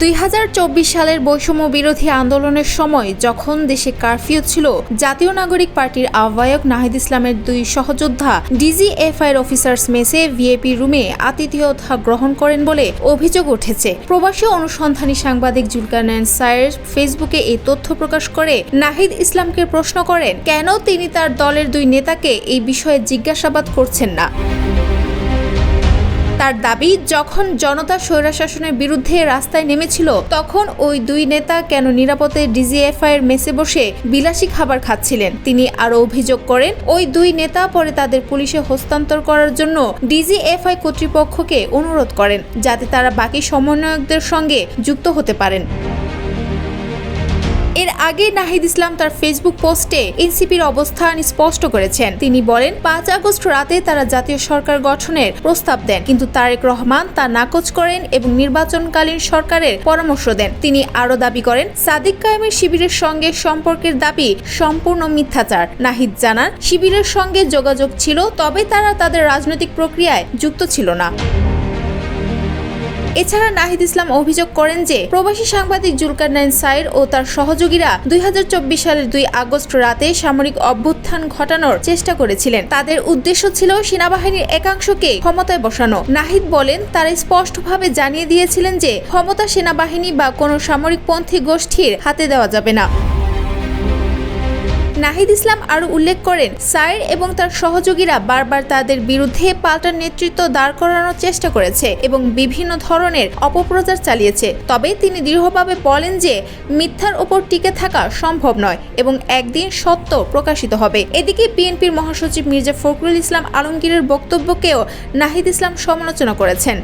2024 সালের বৈষম্য বিরোধী আন্দোলনের সময় যখন দেশে কারফিউ ছিল, জাতীয় নাগরিক পার্টির আহ্বায়ক নাহিদ ইসলামের দুই সহযোদ্ধা ডিজিএফআইয়ের অফিসার্স মেসে ভিআইপি রুমে আতিথেয়তা গ্রহণ করেন বলে অভিযোগ উঠেছে। প্রবাসী অনুসন্ধানী সাংবাদিক জুলকারনাইন সায়ের ফেসবুকে এই তথ্য প্রকাশ করে নাহিদ ইসলামকে প্রশ্ন করেন কেন তিনি তার দলের দুই নেতাকে এই বিষয়ে জিজ্ঞাসাবাদ করছেন না। তার দাবি, যখন জনতা স্বৈরশাসনের বিরুদ্ধে রাস্তায় নেমেছিল তখন ওই দুই নেতা কেন নিরাপদে ডিজিএফআইয়ের মেসে বসে বিলাসী খাবার খাচ্ছিলেন। তিনি আরও অভিযোগ করেন ওই দুই নেতা পরে তাদের পুলিশে হস্তান্তর করার জন্য ডিজিএফআই কর্তৃপক্ষকে অনুরোধ করেন যাতে তারা বাকি সমন্বয়কদের সঙ্গে যুক্ত হতে পারেন। এর আগে নাহিদ ইসলাম তার ফেসবুক পোস্টে এনসিপির অবস্থান স্পষ্ট করেছেন। তিনি বলেন 5 আগস্ট রাতে তারা জাতীয় সরকার গঠনের প্রস্তাব দেন, কিন্তু তারেক রহমান তা নাকচ করেন এবং নির্বাচনকালীন সরকারের পরামর্শ দেন। তিনি আরও দাবি করেন সাদিক কায়েমের শিবিরের সঙ্গে সম্পর্কের দাবি সম্পূর্ণ মিথ্যাচার। নাহিদ জানান শিবিরের সঙ্গে যোগাযোগ ছিল, তবে তারা তাদের রাজনৈতিক প্রক্রিয়ায় যুক্ত ছিল না। এছাড়া নাহিদ ইসলাম অভিযোগ করেন যে প্রবাসী সাংবাদিক জুলকারনাইন সায়ের ও তার সহযোগীরা 2024 সালের 2 আগস্ট রাতে সামরিক অভ্যুত্থান ঘটানোর চেষ্টা করেছিলেন। তাদের উদ্দেশ্য ছিল সেনাবাহিনীর একাংশকে ক্ষমতায় বসানো। নাহিদ বলেন তারা স্পষ্টভাবে জানিয়ে দিয়েছিলেন যে ক্ষমতা সেনাবাহিনী বা কোনো সামরিকপন্থী গোষ্ঠীর হাতে দেওয়া যাবে না। নাহিদ ইসলাম আরও উল্লেখ করেন সায়ের এবং তার সহযোগীরা বারবার তাদের বিরুদ্ধে পাল্টা নেতৃত্ব দাঁড় করানোর চেষ্টা করেছে এবং বিভিন্ন ধরনের অপপ্রচার চালিয়েছে। তবে তিনি দৃঢ়ভাবে বলেন যে মিথ্যার ওপর টিকে থাকা সম্ভব নয় এবং একদিন সত্য প্রকাশিত হবে। এদিকে বিএনপির মহাসচিব মির্জা ফখরুল ইসলাম আলমগীরের বক্তব্যকেও নাহিদ ইসলাম সমালোচনা করেছেন।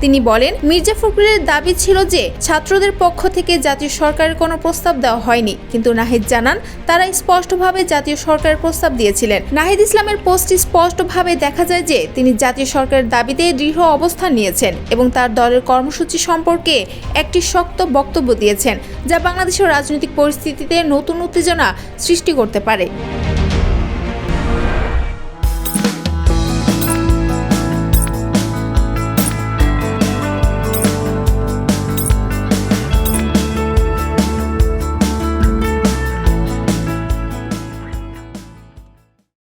তিনি বলেন মির্জা ফখরুলের দাবি ছিল যে ছাত্রদের পক্ষ থেকে জাতীয় সরকারের কোনো প্রস্তাব দেওয়া হয়নি, কিন্তু নাহিদ জানান তারা স্পষ্টভাবে জাতীয় সরকারের প্রস্তাব দিয়েছিলেন। নাহিদ ইসলামের পোস্টে স্পষ্টভাবে দেখা যায় যে তিনি জাতীয় সরকারের দাবিতে দৃঢ় অবস্থান নিয়েছেন এবং তার দলের কর্মসূচি সম্পর্কে একটি শক্ত বক্তব্য দিয়েছেন, যা বাংলাদেশের রাজনৈতিক পরিস্থিতিতে নতুন উত্তেজনা সৃষ্টি করতে পারে।